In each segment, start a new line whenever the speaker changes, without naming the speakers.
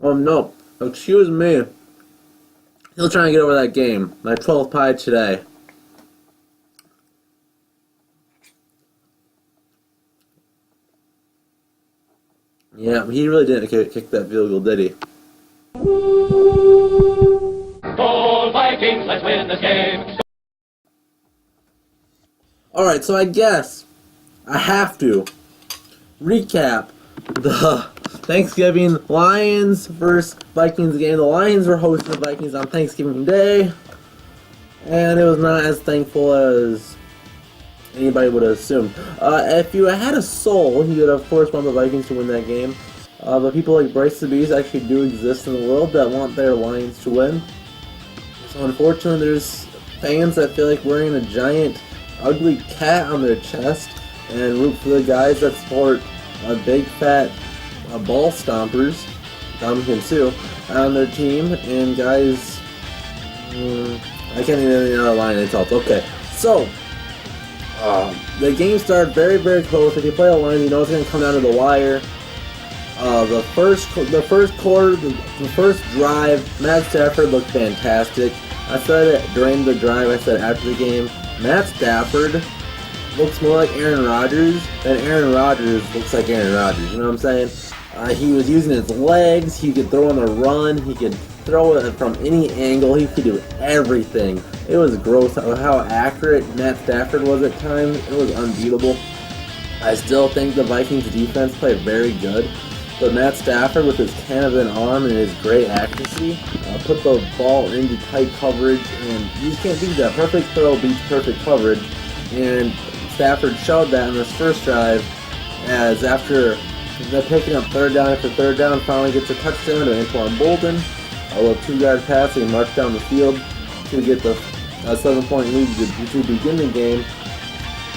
No. Excuse me. Still trying to get over that game. My 12th pie today. Yeah, he really didn't kick that field goal, did he?
Go Vikings, let's win this game.
Alright, so I guess I have to recap the Thanksgiving Lions versus Vikings game. The Lions were hosting the Vikings on Thanksgiving Day, and it was not as thankful as anybody would have assumed. If you had a soul, you would of course want the Vikings to win that game. But people like Bryce the Beast actually do exist in the world that want their Lions to win. So unfortunately, there's fans that feel like wearing a giant, ugly cat on their chest and root for the guys that sport big fat ball stompers, Dominican Sue, on their team. And guys, I can't even know the line itself. Okay, so the game started very, very close. If you play a line, you know it's going to come down to the wire. The first quarter, the first drive, Matt Stafford looked fantastic. I said it during the drive. I said after the game, Matt Stafford looks more like Aaron Rodgers than Aaron Rodgers looks like Aaron Rodgers. You know what I'm saying? He was using his legs. He could throw on the run. He could throw it from any angle. He could do everything. It was gross how accurate Matt Stafford was at times. It was unbeatable. I still think the Vikings defense played very good. But Matt Stafford, with his cannon arm and his great accuracy, put the ball into tight coverage, and you can't beat that. Perfect throw beats perfect coverage, and Stafford showed that in this first drive, as after they're picking up third down after third down, finally gets a touchdown to Antoine Bolden. A little 2-yard pass, and he marched down the field to get the 7-point lead to begin the game.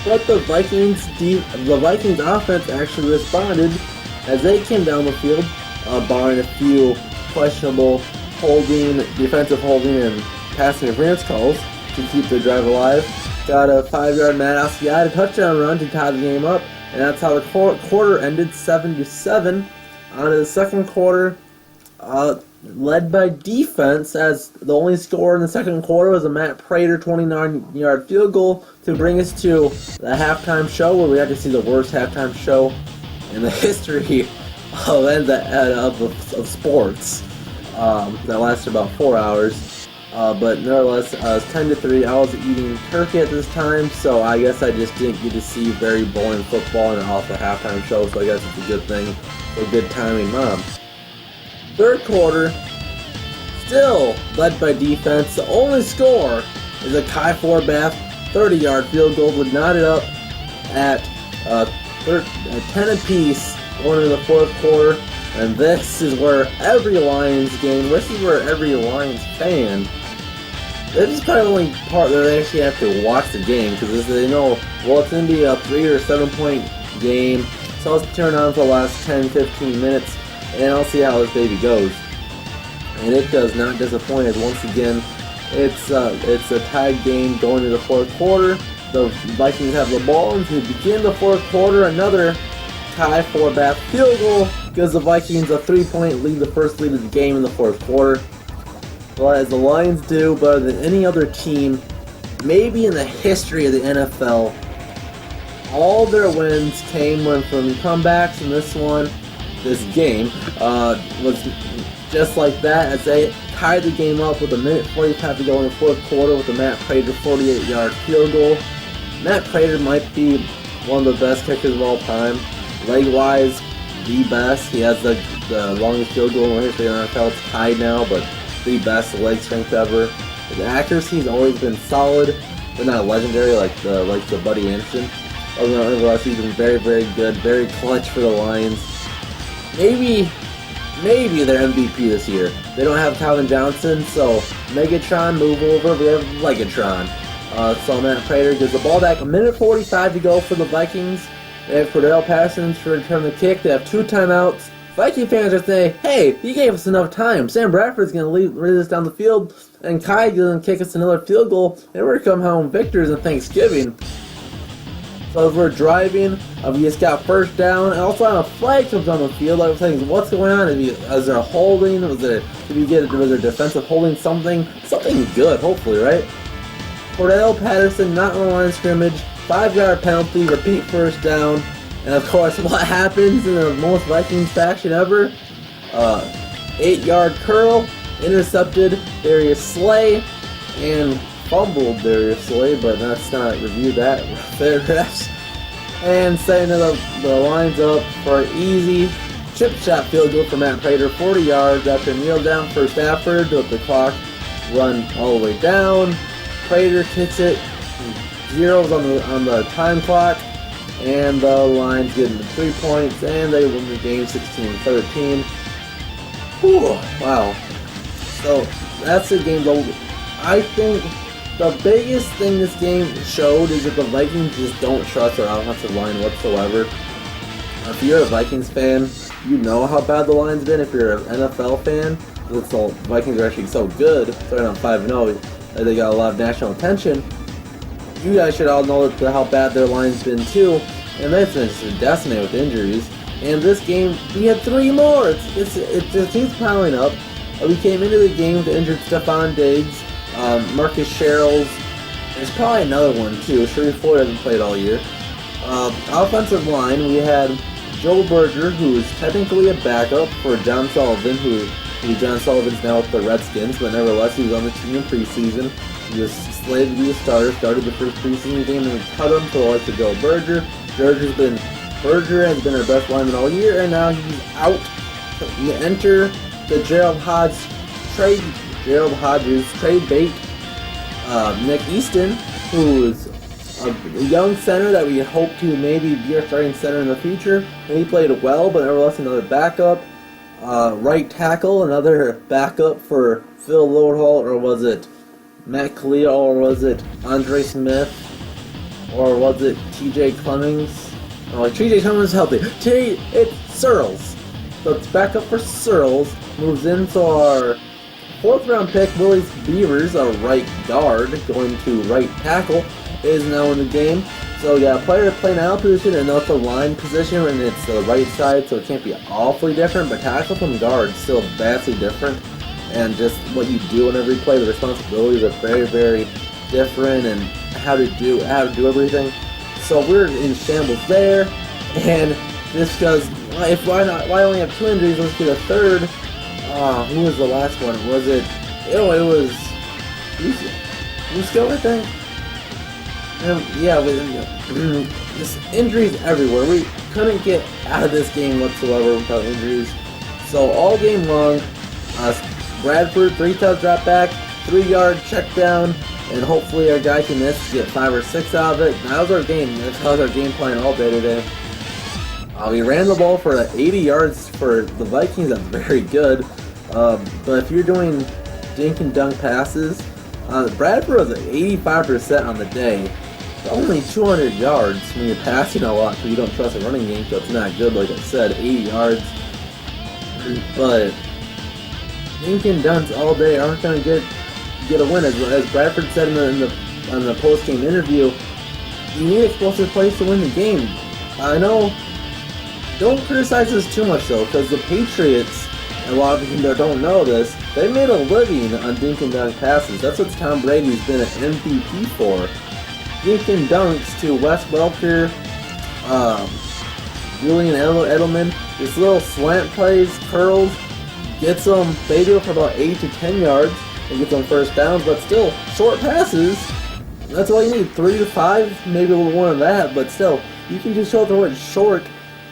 But the Vikings offense actually responded as they came down the field, barring a few questionable defensive holding, and passing interference calls to keep the drive alive. Got a 5-yard Matt Asiata touchdown run to tie the game up, and that's how the quarter ended 7-7. On to the second quarter, led by defense, as the only score in the second quarter was a Matt Prater 29-yard field goal to bring us to the halftime show, where we had to see the worst halftime show in the history of sports. That lasted about 4 hours. But nevertheless, it's 10-3. I was eating turkey at this time, so I guess I just didn't get to see very boring football and off the halftime show, so I guess it's a good thing. A good timing, Mom. Third quarter, still led by defense. The only score is a Kai Forbath 30-yard field goal to knot it up at 10 apiece going into the fourth quarter. And this is where every Lions game, this is where every Lions fan, this is probably the only part that they actually have to watch the game, because they know, well, it's going to be a 3 or 7 point game, so let's turn on for the last 10-15 minutes, and I'll see how this baby goes. And it does not disappoint us once again. It's a tied game going to the fourth quarter. The Vikings have the ball, and to begin the fourth quarter, another Kai Forbath field goal gives the Vikings a 3-point lead, the first lead of the game in the fourth quarter. But as the Lions do, better than any other team, maybe in the history of the NFL, all their wins came from comebacks, and this game, was just like that, as they tied the game up with a minute 45 to go in the fourth quarter with a Matt Prater 48-yard field goal. Matt Prater might be one of the best kickers of all time. Leg-wise, the best. He has the longest field goal in the history of the NFL. It's tied now, but the best leg strength ever. His accuracy's always been solid, but not legendary like the Buddy Anderson. Otherwise, he's been very, very good, very clutch for the Lions. Maybe they're MVP this year. They don't have Calvin Johnson, so Megatron, move over. We have Legatron. So Matt Prater gives the ball back. A minute 45 to go for the Vikings. They have Cordell Parsons to return the kick. They have 2 timeouts. Viking fans are saying, hey, he gave us enough time. Sam Bradford's going to lead us down the field, and Kai going to kick us another field goal, and we're going to come home victors in Thanksgiving. So as we're driving, we just got first down, and also on a flag comes on the field. I was saying, what's going on? Is there holding? Was there defensive holding? Something good, hopefully, right? Cordell Patterson not on the line of scrimmage, 5-yard penalty, repeat first down, and of course, what happens in the most Vikings fashion ever? 8-yard curl, intercepted Darius Slay, and fumbled Darius Slay, but let's not review that. Refs. And setting the lines up for an easy chip shot field goal for Matt Prater, 40 yards after kneel down for Stafford with the clock run all the way down. Prater kicks it, zeros on the time clock, and the Lions getting the 3 points, and they win the game 16-13. Whew, wow. So that's the game. I think the biggest thing this game showed is that the Vikings just don't trust their offensive line whatsoever. If you're a Vikings fan, you know how bad the line's been. If you're an NFL fan, the Vikings are actually so good, starting on 5-0, they got a lot of national attention. You guys should all know how bad their line's been too, and they've been just decimated with injuries. And this game, we had 3 more. It just keeps piling up. We came into the game with the injured Stephon Diggs, Marcus Sherrills. There's probably another one too. Sharif Floyd hasn't played all year. Offensive line, we had Joe Berger, who is technically a backup for John Sullivan, who John Sullivan's now with the Redskins, but nevertheless he was on the team in preseason. He was slated to be a starter, started the first preseason game, and we cut him to the likes of Joe Berger. Berger has been our best lineman all year, and now he's out. Enter the Gerald Hodges trade bait, Nick Easton, who is a young center that we hope to maybe be our starting center in the future. And he played well, but nevertheless another backup. Right tackle, another backup for Phil Loadhall, or was it Matt Khalil, or was it Andre Smith, or was it TJ Clemmings? Oh, TJ Clemmings is healthy. It's Searles. So it's back up for Searles. Moves into our 4th round pick, Willis Beavers, a right guard, going to right tackle, is now in the game. So yeah, player playing out position and also line position, and it's the right side, so it can't be awfully different, but tackle from guard is still vastly different. And just what you do whenever you play, the responsibilities are very, very different, and how to do everything. So we're in shambles there, and just because why only have 2 injuries? Let's get a third. Who was the last one? Was it? Oh, it was Lusco, I think. Yeah, just injuries everywhere. We couldn't get out of this game whatsoever without injuries. So all game long, Bradford 3-touch drop back, 3-yard check down, and hopefully our guy can get 5 or 6 out of it. That was our game. That was our game plan all day today. We ran the ball for 80 yards for the Vikings. That's very good. But if you're doing dink and dunk passes, Bradford was at 85% on the day. Only 200 yards when you're passing a lot, so you don't trust a running game, so it's not good. Like I said, 80 yards. But dink and dunks all day aren't going to get a win. As Bradford said in the post-game interview, you need explosive plays to win the game. I know. Don't criticize this too much though, because the Patriots, and a lot of people don't know this, they made a living on dink and dunk passes. That's what Tom Brady's been an MVP for. Dink and dunks to Wes Welker, Julian Edelman, this little slant plays, curls, gets them, they do it for about 8 to 10 yards, and gets them first downs, but still, short passes, that's all you need, 3 to 5, maybe a little more than that, but still, you can just throw it short,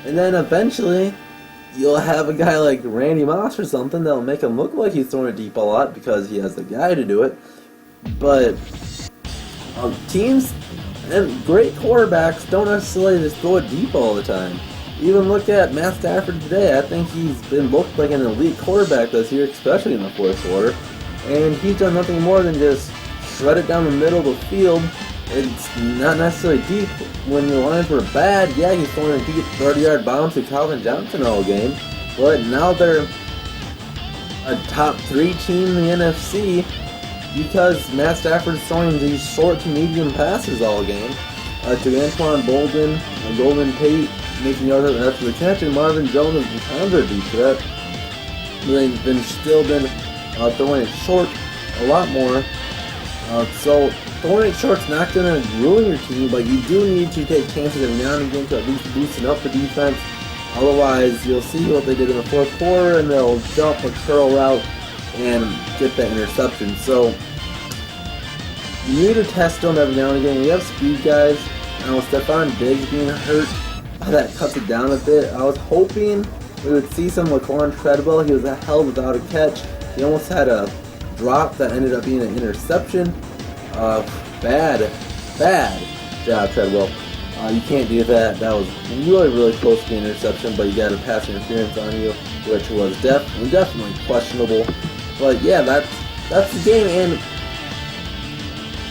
and then eventually, you'll have a guy like Randy Moss or something that'll make him look like he's throwing it deep a lot because he has the guy to do it. But teams and great quarterbacks don't necessarily just throw it deep all the time. Even look at Matt Stafford today. I think he's been looked like an elite quarterback this year, especially in the 4th quarter. And he's done nothing more than just shred it down the middle of the field. It's not necessarily deep. When the Lions were bad, yeah, he's throwing a deep 30-yard bomb to Calvin Johnson all game. But now they're a top 3 team in the NFC because Matt Stafford's throwing these short to medium passes all game. to Antoine Bolden and Golden Tate making yards after the catch, and Marvin Jones has kind of deep threat. They've still been throwing it short a lot more. So throwing it short's not going to ruin your team, but you do need to take chances every now and again to at least loosen up the defense. Otherwise, you'll see what they did in the fourth quarter, and they'll jump a curl route and get that interception. So you need to test them every now and again. We have speed guys. With Stephon Diggs being hurt, that cuts it down a bit. I was hoping we would see some Laquan Treadwell. He was held without a catch. He almost had a drop that ended up being an interception. Bad job, Treadwell. You can't do that. That was really close to the interception, but you got a pass interference on you, which was definitely questionable. But yeah, that's the game. And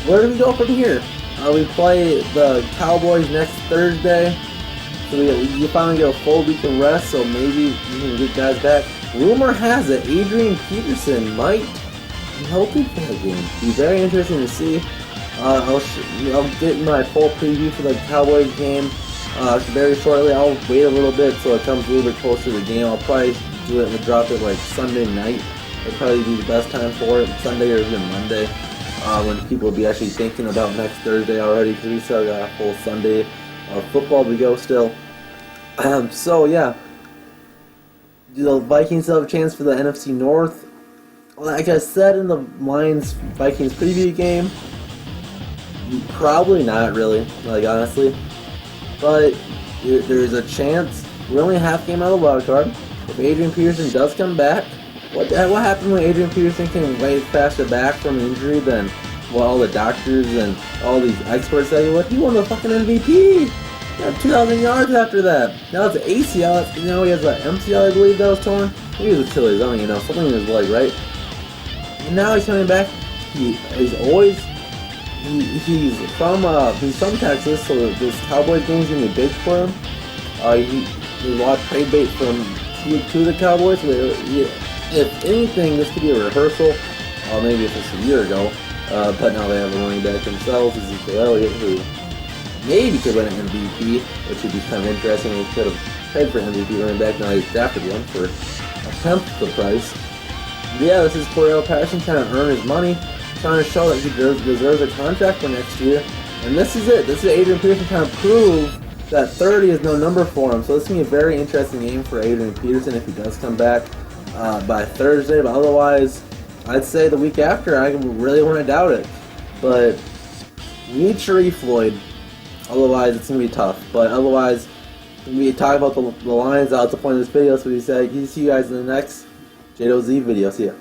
where do we go from here? We play the Cowboys next Thursday, so you finally get a full week of rest. So maybe you can get guys back. Rumor has it Adrian Peterson might be healthy for the game. Be very interesting to see. I'll get my full preview for the Cowboys game very shortly. I'll wait a little bit so it comes a little bit closer to the game. I'll probably do it and drop it like Sunday night. It'll probably be the best time for it, Sunday or even Monday, when people will be actually thinking about next Thursday already, because we still got a full Sunday of football to go still. So yeah, do the Vikings still have a chance for the NFC North? Like I said in the Lions-Vikings preview game, probably not really, like honestly. But there's a chance. We're only a half game out of the wild card. If Adrian Peterson does come back, what happened when Adrian Peterson came way faster back from injury than what all the doctors and all these experts say? What, he won the fucking MVP? He had 2,000 yards after that. Now it's an ACL. He has an MCL, I believe that was torn. Maybe it was Achilles. I don't even know. Something in his leg, right? And now he's coming back. He's from Texas, so this Cowboys game is gonna be big for him. There's a lot of trade bait to the Cowboys. So if anything, this could be a rehearsal. Maybe if it's a year ago, but now they have a running back themselves, Ezekiel Elliott, who maybe could win an MVP, which would be kind of interesting. We could have traded for MVP running back. Now he's drafted one for a tenth the price. But yeah, this is Cordell Patterson trying to earn his money, trying to show that he deserves a contract for next year. And this is it. This is Adrian Peterson trying to prove that 30 is no number for him. So this is going to be a very interesting game for Adrian Peterson if he does come back by Thursday. But otherwise, I'd say the week after, I really want to doubt it. But we need Sharif Floyd. Otherwise, it's going to be tough. But otherwise, we talk about the Lions. That's the point of this video. So we say, see you guys in the next JOZ video. See ya.